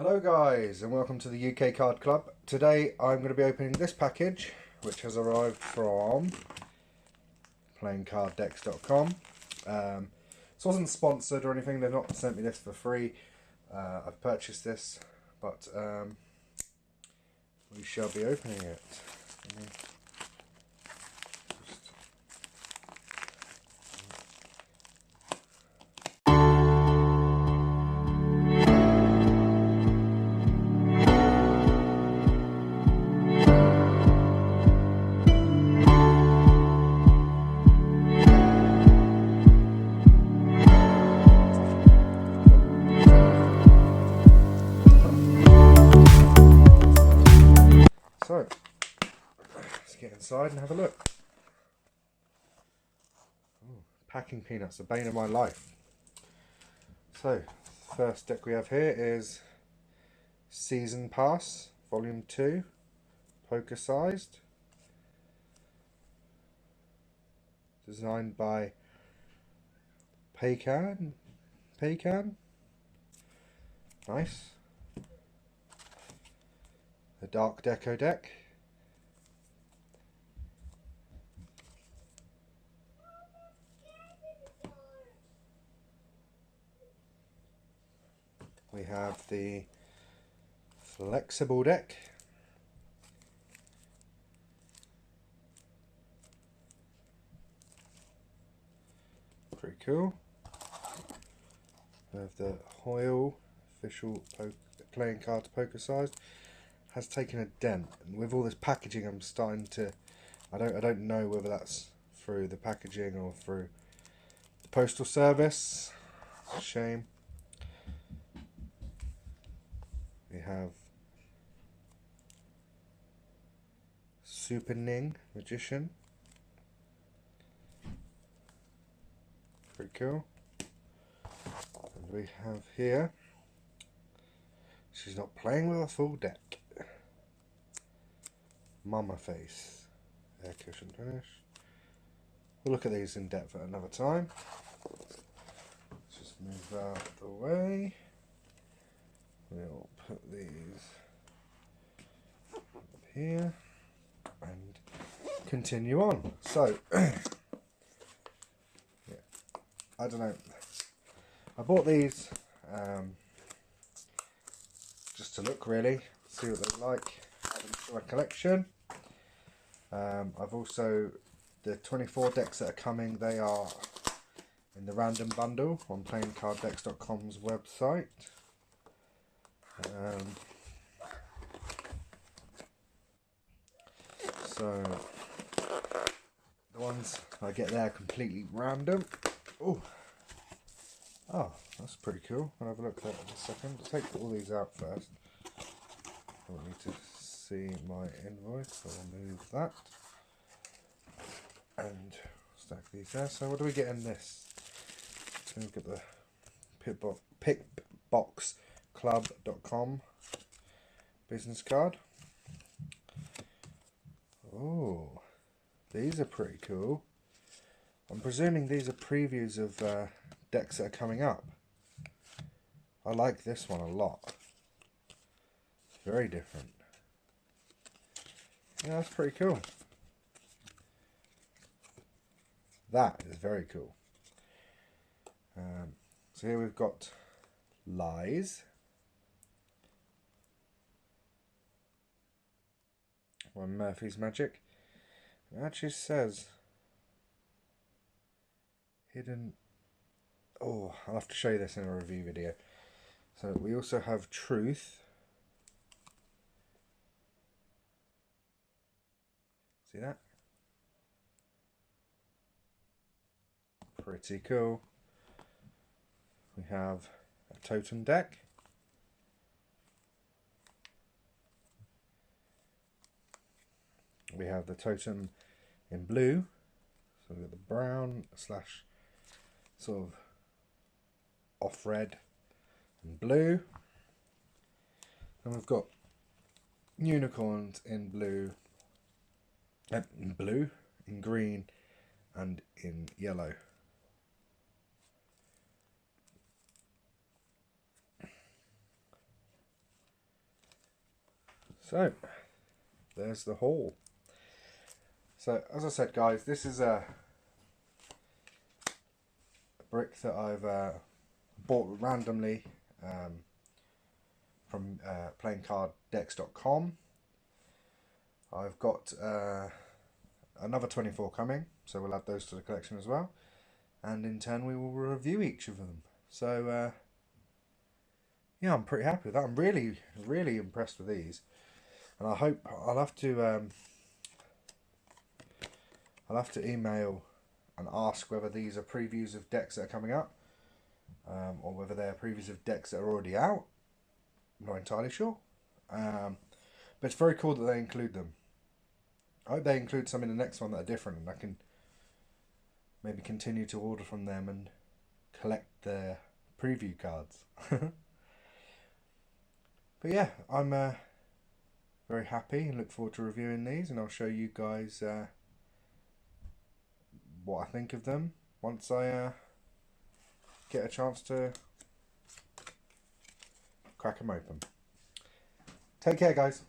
Hello guys and welcome to the UK Card Club. Today I'm going to be opening this package which has arrived from playingcarddex.com. This wasn't sponsored or anything, they've not sent me this for free. I've purchased this but we shall be opening it. So, let's get inside and have a look. Ooh, packing peanuts, the bane of my life. So, first deck we have here is Season Pass, Volume 2, poker sized. Designed by Paycan. Nice. The Dark Deco deck. We have the Flexible deck. Pretty cool. We have the Hoyle official playing cards poker sized. Has taken a dent, and with all this packaging I'm starting to I don't know whether that's through the packaging or through the postal service. It's a shame. We have Super Ning Magician. Pretty cool. And we have here, she's not playing with a full deck. Mama Face. Air cushion finish. We'll look at these in depth at another time. Let's just move out of the way. We'll put these up here and continue on. So, yeah, I don't know. I bought these just to look, really, see what they're like, add them to my collection. I've also, the 24 decks that are coming, they are in the random bundle on playingcarddex.com's website. So the ones I get there are completely random. Oh, that's pretty cool. I'll have a look at that in a second. I'll take all these out first. I need to see my invoice, so I'll move that and stack these there. So what do we get in this? Let's look at the pickboxclub.com business card. Oh, these are pretty cool. I'm presuming these are previews of decks that are coming up. I like this one a lot. It's very different. Yeah, that's pretty cool. That is very cool. So here we've got Lies. One Murphy's Magic. It actually says hidden. Oh, I'll have to show you this in a review video. So we also have Truth. See that? Pretty cool. We have a Totem deck. We have the Totem in blue. So we've got the brown slash sort of off red and blue. And we've got unicorns in blue, in green, and in yellow. So, there's the haul. So, as I said, guys, this is a brick that I've bought randomly from playingcarddex.com. I've got another 24 coming, so we'll add those to the collection as well. And in turn, we will review each of them. So, yeah, I'm pretty happy with that. I'm really, really impressed with these. And I hope I'll have to email and ask whether these are previews of decks that are coming up, or whether they're previews of decks that are already out. I'm not entirely sure. But it's very cool that they include them. I hope they include some in the next one that are different, and I can maybe continue to order from them and collect their preview cards. But yeah, I'm very happy and look forward to reviewing these, and I'll show you guys what I think of them once I get a chance to crack them open. Take care, guys.